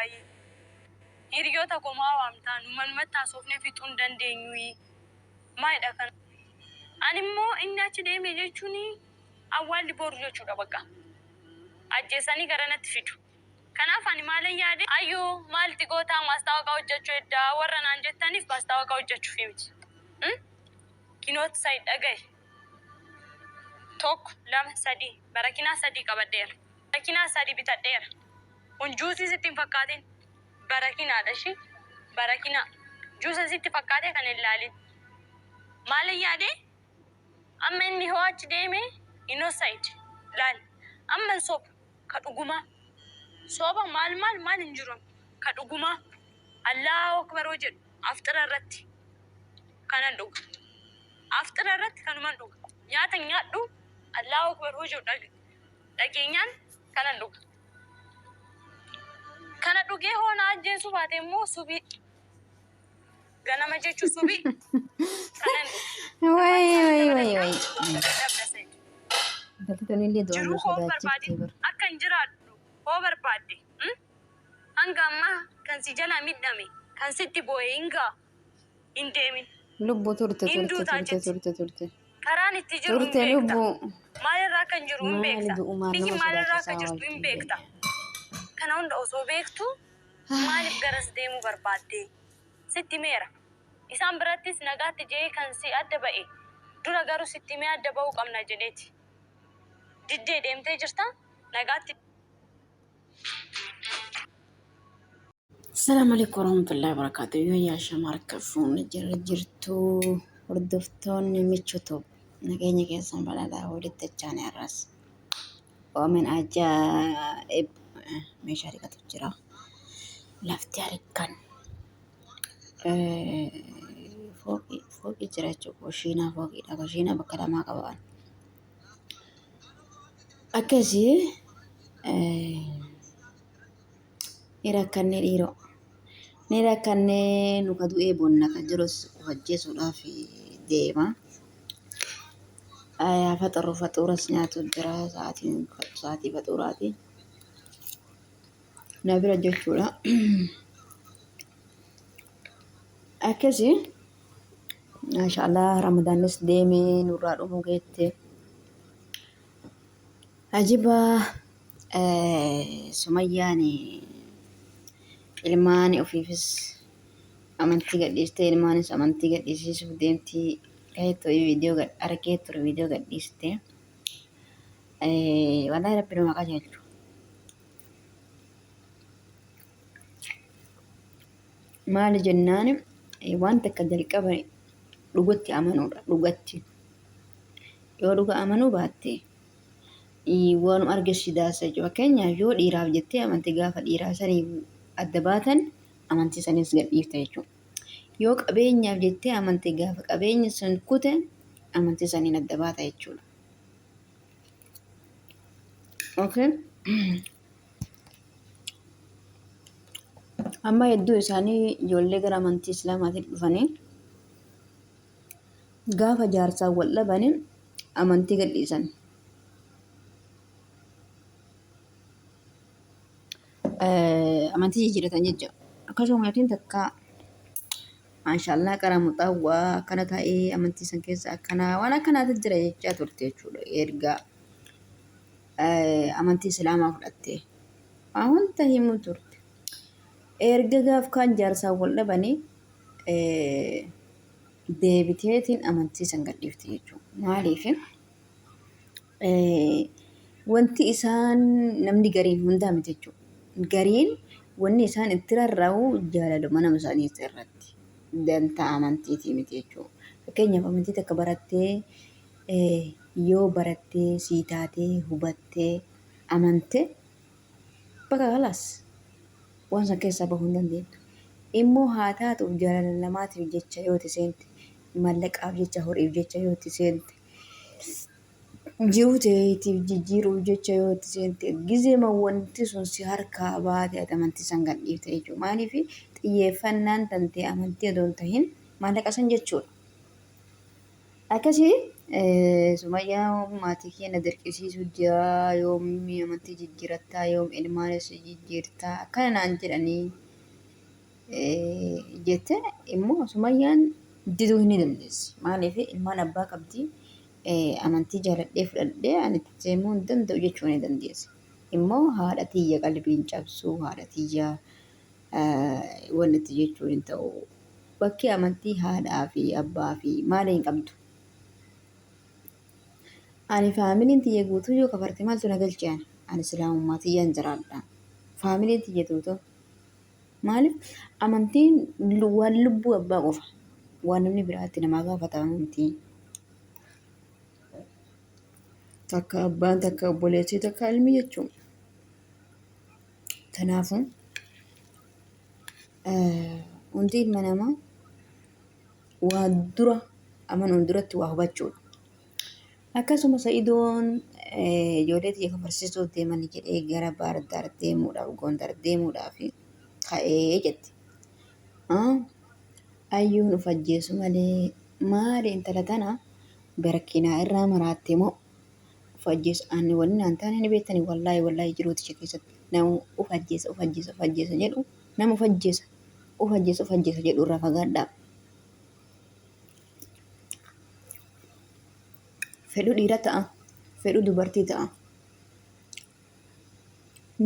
gaayii. Hiriyoota komaa waamtaan uummanumatti haasofnee fixuun dandeenyuyi. Maalidha kana? Ani immoo inni achi deeme jechuun awwaalli boru jechuudha bakka. Ajjeesanii gara natti fidu. Kanaaf ani maalan yaade ayyoo maalti gootaa maastaawoqaa hojjechuu eddaa warra naan jettaniif maastaawoqaa hojjechuuf miti. Kinoota sa'i dhagaye. Tokko, lama, sadii. Barakinaa sadii qabadheera. Barakinaa sadii bitadheera. Kun juusii sitti hin fakkaatin. Barakinaadha shi. Barakinaa. Juusa sitti fakkaatee kan hin ilaalin. Maalan yaade? Amma inni hoo achi deeme innocent. Laal. Amma soba ka dhugumaa. Soba maal hin jiru. Ka dhugumaa. Allahu akbar jedhu aftira irratti kanan dhuga. Aftira irratti kanuman dhuga. Nyaata nyaadhu Allahu akbar jedhu dhageenyaan kanan dhuga. Kana dhugee hoona ajjeesu baate immoo subii. Ganama jechuun subii. Kanan dhuga. Way. Jiruu hoo barbaade akka hin jiraadhu hoo barbaadde. Hanga ammaa kan si jala midhame kan sitti boo'e hin deemin. Lubbu turte. Karaan itti jiru hin beekta. Maalirraa kan jiru hin beekta. Biyyi maalirraa akka jirtu hin beekta. Kana hunda osoo beektu maaliif garas deemuu barbaadde? Sitti meera. Isaan birattis nagaatti jee kan si adda ba'e. Dura garuu sitti mee adda ba'uu qabna jedheeti. Diddee deemtee jirta nagaatti. Assalamu alaikum warahmatullahi wabarakatuh. Yoo shamarka fuunni jirtu hordoftoonni michoota nageenya keessan bal'aa walitti dacha'anii arras. Oomin ajaa'ib meeshaa dhiqatu jira. Lafti harkaan fooqii jira jechuudha. Kushiinaa fooqiidha. Kushiinaa bakka lamaa qaban. Akkasii ni rakkanne dhiiroo. Ni rakkanne nuka du'ee bonna kan jirus hojjesuudhaaf deema. Faxuuras nyaatu jira sa'aatii faxuuraati. Na bira jechuudha. Akkasii maashaallah ramadaanis deemee nurraa dhumuu geette. Ajiba Sumayyaan ilmaan ofiifis amantii gadhiistee ilmaanis amantii gadhiisiisuuf deemtii ka'eettoo viidiyoo argee ture viidiyoo gadhiistee wallahi rabbi nama qajeelchu. Maali jennaan wanta akka jalqaba dhugatti amanuudha. Dhugatti yoo dhuga amanuu baatte waan argisiidaasa jechuudha. Fakkeenyaaf yoo dhiiraaf jettee amantii gaafa dhiiraa sanii adda baatan amantii sanis gadhiifta jechuudha. Yoo qabeenyaaf jettee amantii gaafa qabeenya sun kute amantii saniin adda baata jechuudha. Okay. Amma hedduu isaanii ijoollee gara amantii islaamaatiin dhufanii gaafa jaarsaan wal dhabanii amantii gadhiisan. Amantii jijjiiratan jechuudha. Akkasuma yookiin takka maashaallah qara muxaawwaa akkana ta'ee amantii san keessa akkana waan akkanaatu jira jechaa turte jechuudha. Erga amantii islaamaa fudhattee waan wanta himuu turte. Erga gaaf kan jaarsaan wal dhabanii deebiteetiin amantii san gadhiifte jechuudha. Maaliif wanti isaan namni gariin hundaa miti jechuudha. Gariin wanni isaan itti rarra'u jaalaluma nama isaanii irratti dantaa amantiitii miti jechuudha. Fakkeenyaaf amantii takka barattee yoo barattee sii taatee hubattee amantee bakka kalaas waan san keessaa bahuu hin dandeettu. Immoo haa taatuuf jaalala namaatiif jecha yoo seente mallaqaaf jecha horiif jecha yoo seente jiruu ta'eetiif jijjiiruuf jecha yoo seente gizeema wanti sun si harkaa baate amantii san gadhiifte jechuudha. Maaliif xiyyeeffannaan tantee amantii odoo hin tahin maallaqa san jechuudha. Akkasii Sumayyaa maatii keenya dirqisiisuu jira yoomii amantii jijjiirattaa yoom ilmaanis jijjiirtaa akkana naan jedhanii jette immoo Sumayyaan diduu hin dandeessi. Maaliif ilmaan abbaa qabdi amantii jaaladhee fudhadhee ani itti deemuu hin danda'u jechuu ni dandeessi. Immoo haadha tiyya qalbiin cabsuu haadha tiyya wanti itti jechuu hin ta'u. Bakki amantii haadhaa fi abbaa fi maali hin qabdu. Ani faamiliin tiyya guutuu yoo kafarte maaltu na galche ani islaamummaa tiyyaan jiraadha. Faamiliin tiyya tuutu maaliif amantiin waan lubbuu abbaa qofa waan namni biraatti namaa gaafata amantiin. Takka abbaan takka obboleessi takka ilmi jechuudha. Kanaafuu hundi ilma namaa waa dura amanuun duratti waa hubachuudha. Akkasumas Sa'idoon ijoollee tiyya kafarsiisuu deemanii jedhee gara Baardaar deemuudhaaf Gondar deemuudhaaf ka'ee jetti. Ayyuun of ajjeesu malee maali intala tana barakkinaa irraa maraatte moo of ajjeesu ani wanni naan taane ni beektanii wallaahi jiruuti keessatti nama of ajjeesa jedhu nama of ajjeesa jedhu irraa fagaadhaa. Fedhu dhiira ta'a, fedhu dubartii ta'a.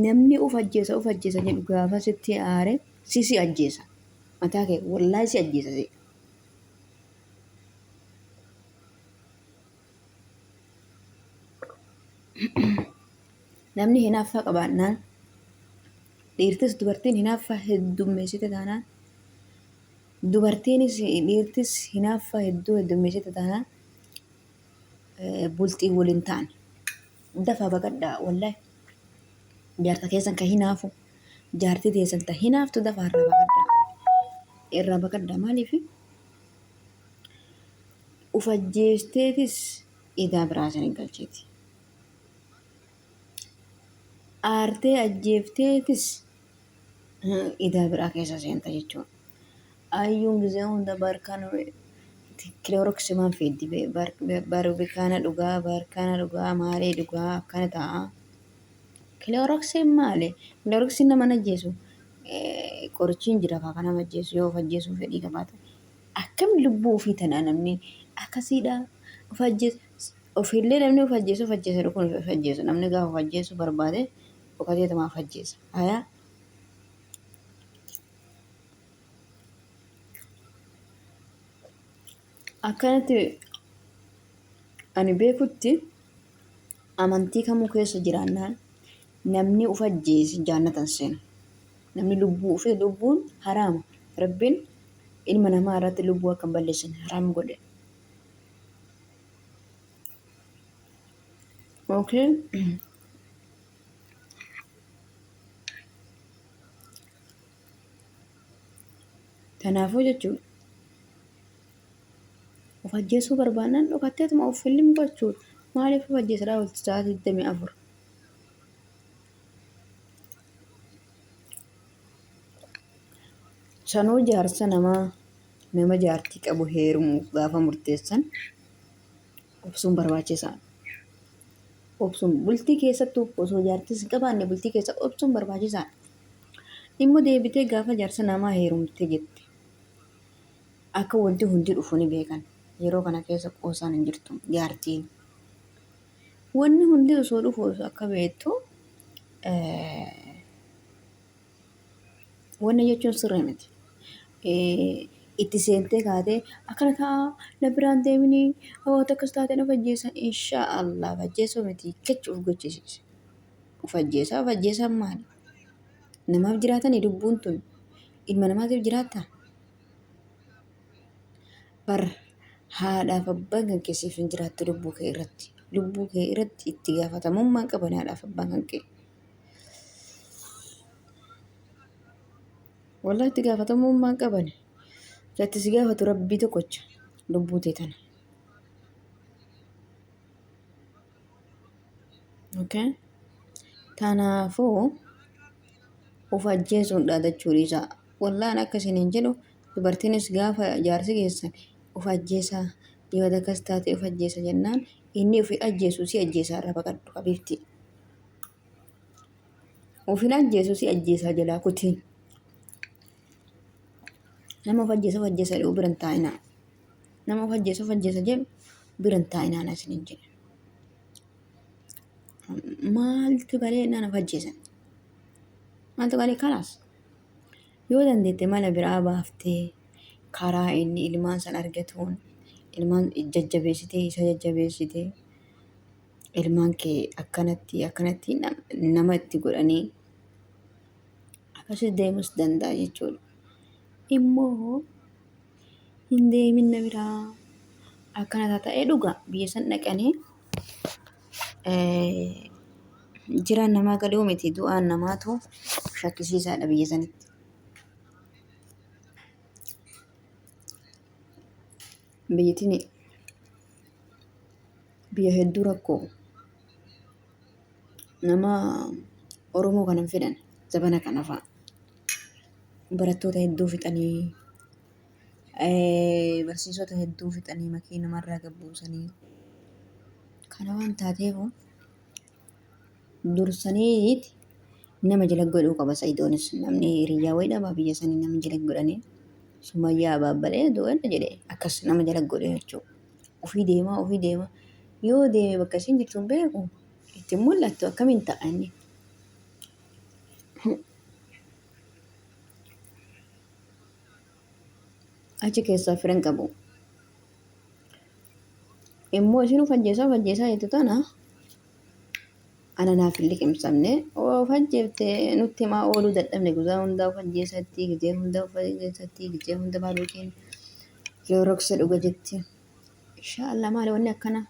Namni of ajjeesa jedhu gaafa sitti aare si ajjeesa. Mataa kee wallaahi si ajjeesa. Namni hinaaffaa qabaannaan dhiirtis dubartiin hinaaffaa heddummeessite taanaan dubartiinis dhiirtis hinaaffaa heddummeessite taanaan bultii waliin ta'an dafaa baqadhaa wallaahi jaarta keessan kan hinaafu jaartii teessan ta hinaaftu dafaa irraa baqadhaa maaliif uf ajjeesteetis idaa biraa san hin galcheeti. Aartee ajjeefteetis idaa biraa keessa seenta jechuudha. Ayyuun gizee hunda barkaan kilooroksimaan feddi barkaana dhugaa maalee dhugaa akkana ta'a. Kilooroksiin maali? Kilooroksiin nama ajjeesu qorichiin jira fa'aa nama ajjeesu yoo of ajjeesuu fedhii qabaate akkam lubbuu ofii tanaa namni akkasiidha of ajjeesu ofiillee namni of ajjeesu kun of ajjeesu namni gaafa of ajjeesu barbaade boqotee tamaa of ajjeesa. Hayaa akkanatti ani beekutti amantii kamuu keessa jiraannaan namni of ajjeesi jaannatan seena. Namni lubbuun haraama. Rabbiin ilma namaa irratti lubbuu akka balleessan haraam godhe. Okay. Kanaafuu jechuudha. Of ajjeesuu barbaannaan dhokatteetuma of film gochuudha. Maaliif of ajjeesadhaa olti sa'aatii 24? Sanuu jaarsa nama jaartii qabu heerumuuf gaafa murteessan obsuun barbaachisaadha. Obsuun bultii keessattuu osoo jaartis qabaanne bultii keessa obsuun barbaachisaadha. Immoo deebitee gaafa jaarsa namaa heerumtee jette akka wanti hundi dhufu ni beekan. Yeroo kana keessa qoosaan hin jirtu jaartiin. Wanni hundi osoo dhufu akka beektu wanni jechuun sirrii miti. Itti seentee kaatee akkana ta'a na biraan deemnii hawaasa akkas taatee of ajjeesan inshaallah of ajjeesuu miti kechuuf gochisiisa. Of ajjeesan maali? Namaaf jiraatanii lubbuun tun ilma namaatiif jiraattaa? Bar haadhaaf abbaan kan keessiif hin jiraattu lubbuu kee irratti itti gaafatamummaan qaban haadhaaf abbaan kan kee. Wallahi itti gaafatamummaan qaban irratti si gaafatu rabbii tokkocha lubbuu tee tana. Okay? Kanaafuu of ajjeesuun dhaadachuu dhiisaa. Wallahi akkasiin hin jedhu dubartiinis gaafa jaarsi keessan of ajjeesaa Yoo akkas taate of ajjeesa jennaan inni ofii ajjeesu si ajjeesaa irraa baqadhu qabifti. Ofiin ajjeesu si ajjeesaa jalaa kutiin. Nama of ajjeesa jedhu bira hin taa'inaa. Nama of ajjeesa jedhu bira hin taa'inaa na isiniin jedhe. Maaltu galee naan of ajjeesan? Maaltu galee kalaas? Yoo dandeette mala biraa baaftee karaa inni ilmaan san argatuun ilmaan jajjabeessitee isa jajjabeessitee ilmaan kee akkanatti nama itti godhanii akkasii deemus danda'a jechuudha. Immoo hin deemin na biraa akkana ta'ee dhugaa biyya san dhaqanii jiraan namaa galuu miti du'aan namaatu shakkisiisaadha biyya sanitti. Biyyatiin biyya hedduu rakkoo nama Oromoo kanan fedhan zabana kana fa'a. Barattoota hedduu fixanii barsiisota hedduu fixanii makiina namarraa gabbuusanii kana waan taateef dursaniiti nama jala godhuu qaba Saayidoonis namni hiriyyaa wayii dhabaa biyya sanii nama jala godhanii Sumayyaa Abaabbalee du'anna jedhee akkas nama jala godhe jechuudha. Ofii deema yoo deeme bakka isiin jirtu hin beeku ittiin mul'attu akkamiin ta'a inni. Achi keessaa firan qabu. Immoo isin of ajjeesaa jettu tana ana naaf hin liqimsamne of ajjeeftee nutti himaa ooluu dadhabne guyyaa hundaa of ajjeesatti gizee hunda baaluutiin Kilooroksi dhuga jetti. Inshaallah maali wanni akkana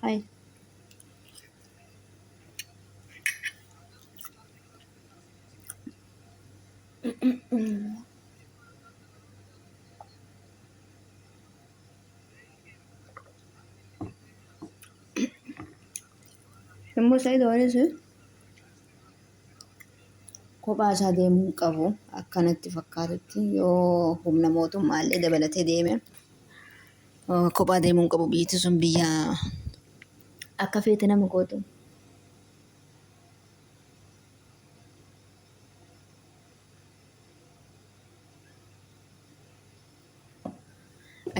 hayi. Immoo Saayidoonis kophaa isaa deemuu qabu akkanatti fakkaatutti yoo humna mootummaallee dabalatee deeme kophaa deemuu qabu biyyi sun biyya akka feete nama gootu.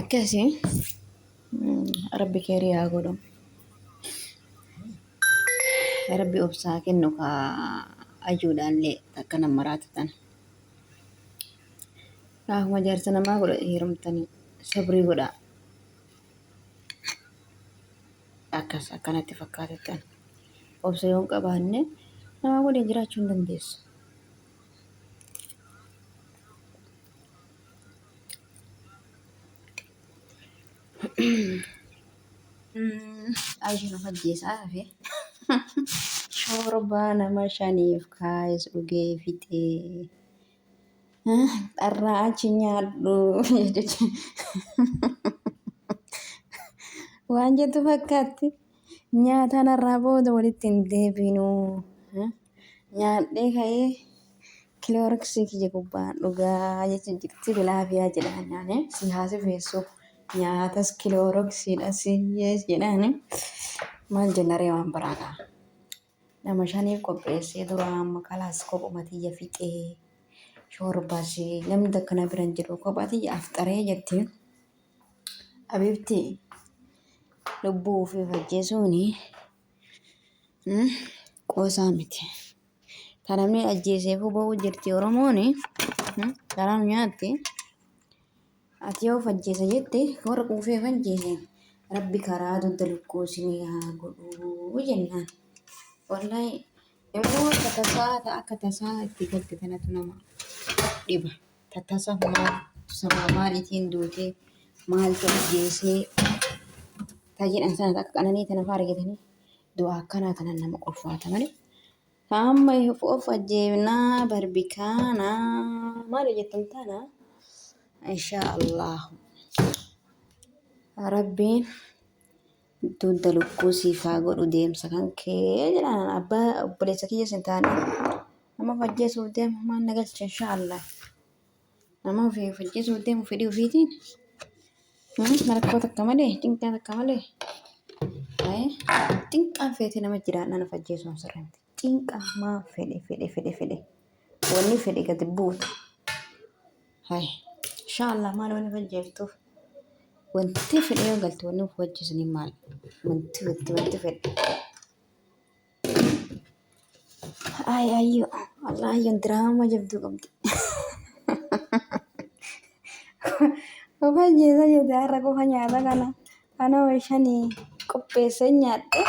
Akkasii Rabbi keerii haa godhu. Rabbi obsaa kennu ajuudhaanillee akka nama maraatatan. Kaafuma jaarsa namaa godha heerumtanii sabrii godhaa. Akkanatti fakkaatatan. Obsa yoo hin qabaanne nama waliin jiraachuu hin dandeessu. Aisha of ajjeesaa hafe. Shorbaa nama shaniif kaayes dhugee fixee. Dharraa achi nyaadhu. Waan jettu fakkaatti nyaata narraa booda walitti hin deebinu. Nyaadhee ka'ee Kilooroksii kiyya gubbaan dhugaa jechuun jirti bilaafiyaa jedhaan si haasifeessuuf nyaatas Kilooroksiidhas jedhaan maal jennaree waan biraadha. Nama shaniif qopheessee duraan amma kalaas kophuma tiyya fixee shorbaas namni akkana biran jiru kophaa tiyya afxaree jetti. Abibti lubbuu ofii ajjeesuun qoosaa miti. Kanamni ajjeeseef ba'uu jirti Oromoon karaan nyaatti. Ati yoo of ajjeesa jette warra quufee of ajjeese Rabbi karaa dudda lukkuu isinii haa godhuu jennaan. Wallahi immoo akka tasaa itti galte kanatu nama dhiba. Tattasa maaliitiin duutee maaltu ajjeesee tajaajila sana akka qananii tana fa'aa argatanii du'a akkanaa kana nama ulfaata malee. Amma of ajjeefnaa barbikaanaa maal jettan tana inshaallah Rabbiin dudda lukkuu siif haa godhu deemsa kan kee jedhaan abbaa obboleessa kiyya sin taane nama of ajjeesuuf deemu maan nagalcha inshaallah nama of ajjeesuuf deemu fedhii ofiitiin Rakkoo takka malee, cinqaa takka malee. Cinqaan feete nama jiraan ana fajjeessuun sirriitti. Cinqaan maa fedhe. Wanni fedhe gadi buuta. Inshaallah maal wanni fajjeeftuuf. Wanti fedhe yoo galte wanni fajjeesanii maal? Wanti fedhe. Ayyo, wallahi diraamaa jabduu qabdi. Qofa jeesa jeeta har'a qofa nyaata kana. Ana wayishanii qopheessee nyaadhe.